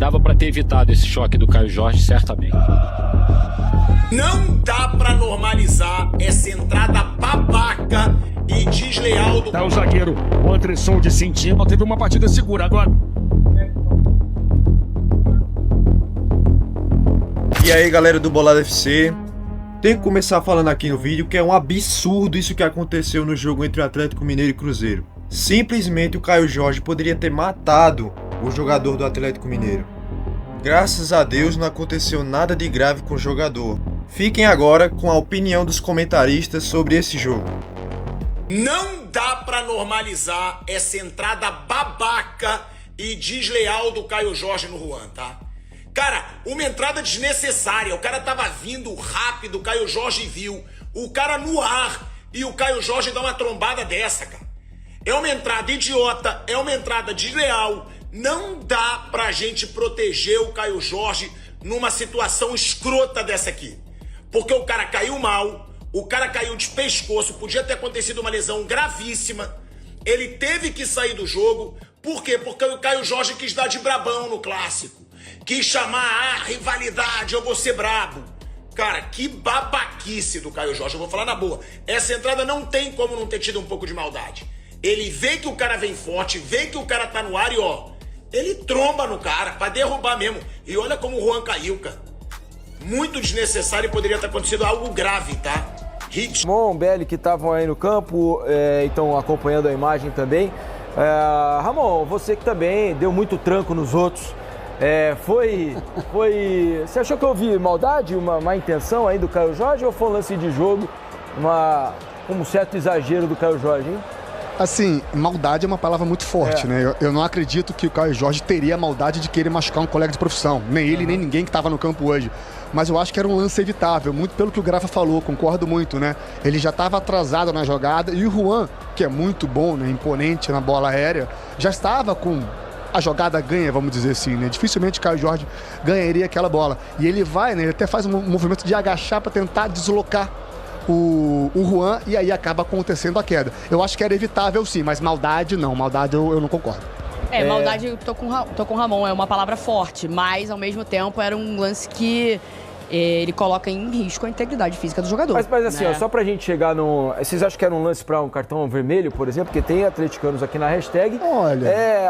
Dava para ter evitado esse choque do Caio Jorge, certamente. Não dá pra normalizar essa entrada babaca e desleal do... Tá o zagueiro, o Andresson de Cintima teve uma partida segura agora. E aí galera do Bolada FC, tenho que começar falando aqui no vídeo que é um absurdo isso que aconteceu no jogo entre o Atlético Mineiro e Cruzeiro. Simplesmente o Caio Jorge poderia ter matado o jogador do Atlético Mineiro. Graças a Deus não aconteceu nada de grave com o jogador. Fiquem agora com a opinião dos comentaristas sobre esse jogo. Não dá pra normalizar essa entrada babaca e desleal do Caio Jorge no Juan, tá? Cara, uma entrada desnecessária. O cara tava vindo rápido, o Caio Jorge viu. O cara no ar e o Caio Jorge dá uma trombada dessa, cara. É uma entrada idiota, é uma entrada desleal. Não dá pra gente proteger o Caio Jorge numa situação escrota dessa aqui. Porque o cara caiu mal, o cara caiu de pescoço, podia ter acontecido uma lesão gravíssima. Ele teve que sair do jogo. Por quê? Porque o Caio Jorge quis dar de brabão no clássico. Quis chamar a rivalidade, eu vou ser brabo. Cara, que babaquice do Caio Jorge, eu vou falar na boa. Essa entrada não tem como não ter tido um pouco de maldade. Ele vê que o cara vem forte, vê que o cara tá no ar e ó, ele tromba no cara pra derrubar mesmo. E olha como o Juan caiu, cara. Muito desnecessário e poderia ter acontecido algo grave, tá? Ramon, Belli, que estavam aí no campo, então acompanhando a imagem também. Ramon, você que também deu muito tranco nos outros. Você achou que houve maldade, uma má intenção aí do Caio Jorge ou foi um lance de jogo, um certo exagero do Caio Jorge, hein? Assim, maldade é uma palavra muito forte, né? Eu não acredito que o Caio Jorge teria a maldade de querer machucar um colega de profissão. Nem ele, nem ninguém que estava no campo hoje. Mas eu acho que era um lance evitável, muito pelo que o Grafa falou, concordo muito, né? Ele já estava atrasado na jogada e o Juan, que é muito bom, né? Imponente na bola aérea, já estava com a jogada ganha, vamos dizer assim, né? Dificilmente o Caio Jorge ganharia aquela bola. E ele vai, né? Ele até faz um movimento de agachar para tentar deslocar o Juan e aí acaba acontecendo a queda. Eu acho que era evitável sim, mas maldade não, maldade eu não concordo. Maldade, eu tô com o Ramon, é uma palavra forte, mas ao mesmo tempo era um lance que ele coloca em risco a integridade física do jogador. Mas assim, né? ó, só pra gente chegar no... Vocês acham que era um lance pra um cartão vermelho, por exemplo? Porque tem atleticanos aqui na hashtag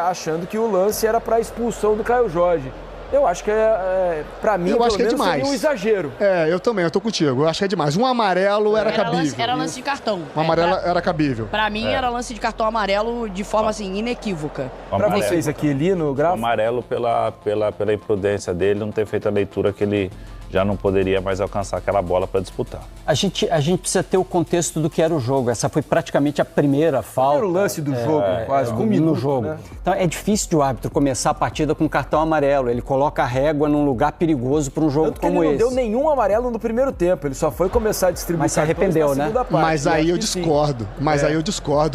achando que o lance era pra expulsão do Caio Jorge. Eu acho que pra mim, eu acho que é demais. Seria um exagero. Eu também, eu tô contigo. Eu acho que é demais. Um amarelo era cabível. Era lance de cartão. Um amarelo era cabível. Pra mim era lance de cartão amarelo de forma assim, inequívoca. Pra vocês aqui, Lino, Grafa? Amarelo pela imprudência dele, não ter feito a leitura que ele já não poderia mais alcançar aquela bola para disputar. A gente precisa ter o contexto do que era o jogo. Essa foi praticamente a primeira falta. O primeiro lance do jogo, quase, com um minuto, no jogo. Né? Então é difícil de o árbitro começar a partida com cartão amarelo. Ele coloca a régua num lugar perigoso para um jogo Tanto como que ele esse. não deu nenhum amarelo no primeiro tempo. Ele só foi começar a distribuir. Mas se arrependeu, né? Parte, mas aí eu discordo.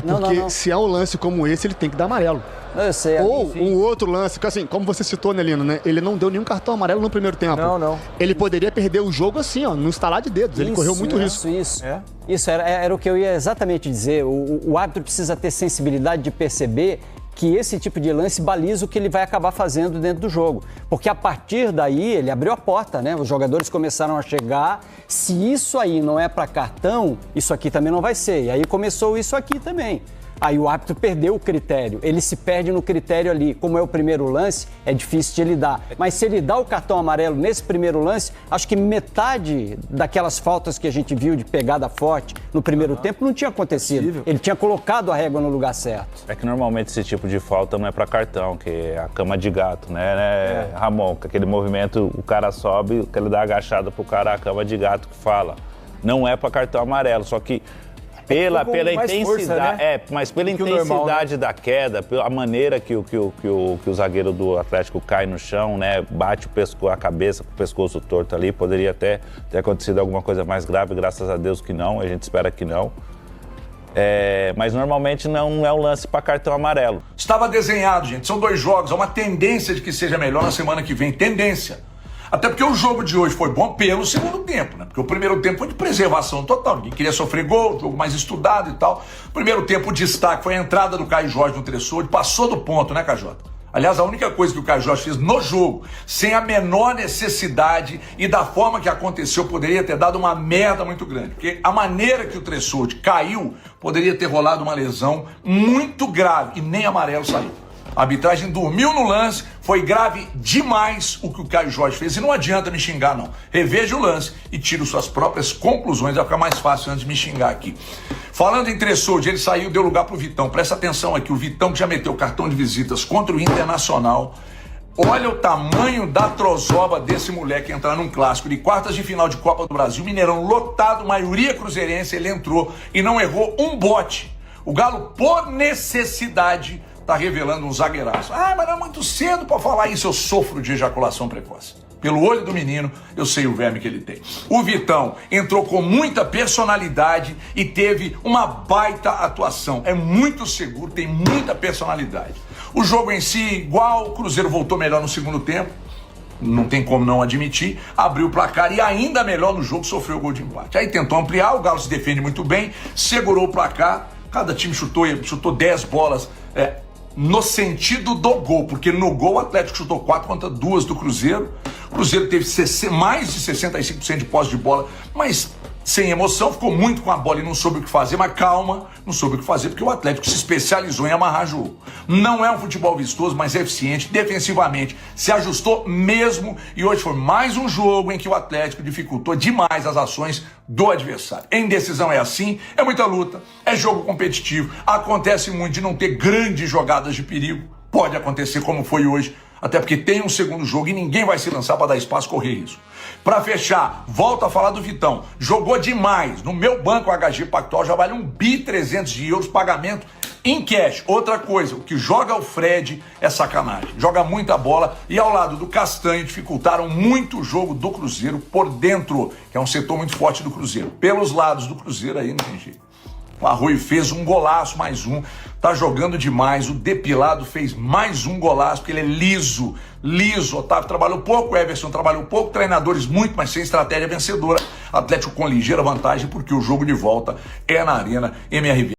Porque não. se é um lance como esse, ele tem que dar amarelo. Eu sei, ou um outro lance, que assim, como você citou, Nelino, né? Ele não deu nenhum cartão amarelo no primeiro tempo. Não. Ele poderia perder o jogo assim, ó, no estalar de dedos. Ele correu muito risco. Isso era o que eu ia exatamente dizer. O árbitro precisa ter sensibilidade de perceber que esse tipo de lance baliza o que ele vai acabar fazendo dentro do jogo. Porque a partir daí, ele abriu a porta, né? Os jogadores começaram a chegar. Se isso aí não é para cartão, isso aqui também não vai ser. E aí começou isso aqui também. Aí o árbitro perdeu o critério, ele se perde no critério ali. Como é o primeiro lance, é difícil de ele dar. Mas se ele dá o cartão amarelo nesse primeiro lance, acho que metade daquelas faltas que a gente viu de pegada forte no primeiro tempo não tinha acontecido. Ele tinha colocado a régua no lugar certo. É que normalmente esse tipo de falta não é para cartão, que é a cama de gato, né, Ramon? Com aquele movimento, o cara sobe, ele dá agachada pro cara, a cama de gato que fala. Não é para cartão amarelo, só que pela intensidade, força, né? Mas pela intensidade normal, né? Da queda, pela maneira que o zagueiro do Atlético cai no chão, né? Bate a cabeça com o pescoço torto ali, poderia até ter acontecido alguma coisa mais grave, graças a Deus que não, a gente espera que não. Mas normalmente não é um lance para cartão amarelo. Estava desenhado, gente, são 2 jogos, há uma tendência de que seja melhor na semana que vem, tendência. Até porque o jogo de hoje foi bom pelo segundo tempo, né? Porque o primeiro tempo foi de preservação total, ninguém queria sofrer gol, jogo mais estudado e tal. Primeiro tempo, o destaque foi a entrada do Caio Jorge no Tressor, passou do ponto, né, Cajota? Aliás, a única coisa que o Caio Jorge fez no jogo, sem a menor necessidade e da forma que aconteceu, poderia ter dado uma merda muito grande. Porque a maneira que o Tressoldi caiu, poderia ter rolado uma lesão muito grave e nem amarelo saiu. A arbitragem dormiu no lance, foi grave demais o que o Caio Jorge fez. E não adianta me xingar, não. Reveja o lance e tire suas próprias conclusões. Vai ficar mais fácil antes de me xingar aqui. Falando em Tressoldi, ele saiu e deu lugar pro Vitão. Presta atenção aqui, o Vitão que já meteu cartão de visitas contra o Internacional. Olha o tamanho da trozoba desse moleque entrar num clássico de quartas de final de Copa do Brasil. Mineirão lotado, maioria cruzeirense, ele entrou e não errou um bote. O Galo, por necessidade, tá revelando um zagueiraço. Ah, mas não é muito cedo para falar isso. Eu sofro de ejaculação precoce. Pelo olho do menino, eu sei o verme que ele tem. O Vitão entrou com muita personalidade e teve uma baita atuação. É muito seguro, tem muita personalidade. O jogo em si, igual, o Cruzeiro voltou melhor no segundo tempo. Não tem como não admitir. Abriu o placar e ainda melhor no jogo, sofreu o gol de empate. Aí tentou ampliar, o Galo se defende muito bem, segurou o placar. Cada time chutou 10 bolas, no sentido do gol, porque no gol o Atlético chutou 4 contra 2 do Cruzeiro. O Cruzeiro teve mais de 65% de posse de bola, mas sem emoção, ficou muito com a bola e não soube o que fazer, mas calma, não soube o que fazer, porque o Atlético se especializou em amarrar jogo. Não é um futebol vistoso, mas é eficiente, defensivamente, se ajustou mesmo, e hoje foi mais um jogo em que o Atlético dificultou demais as ações do adversário. Em decisão é assim, é muita luta, é jogo competitivo, acontece muito de não ter grandes jogadas de perigo, pode acontecer como foi hoje, até porque tem um segundo jogo e ninguém vai se lançar para dar espaço, correr isso. Para fechar, volto a falar do Vitão. Jogou demais. No meu banco HG Pactual já vale 1.300 de euros pagamento em cash. Outra coisa, o que joga o Fred é sacanagem. Joga muita bola e ao lado do Castanho dificultaram muito o jogo do Cruzeiro por dentro, que é um setor muito forte do Cruzeiro. Pelos lados do Cruzeiro aí não tem jeito. O Arroio fez um golaço, mais um, tá jogando demais. O Depilado fez mais um golaço, porque ele é liso. Otávio trabalhou pouco, o Everson trabalhou pouco, treinadores muito, mas sem estratégia vencedora. Atlético com ligeira vantagem, porque o jogo de volta é na Arena MRV.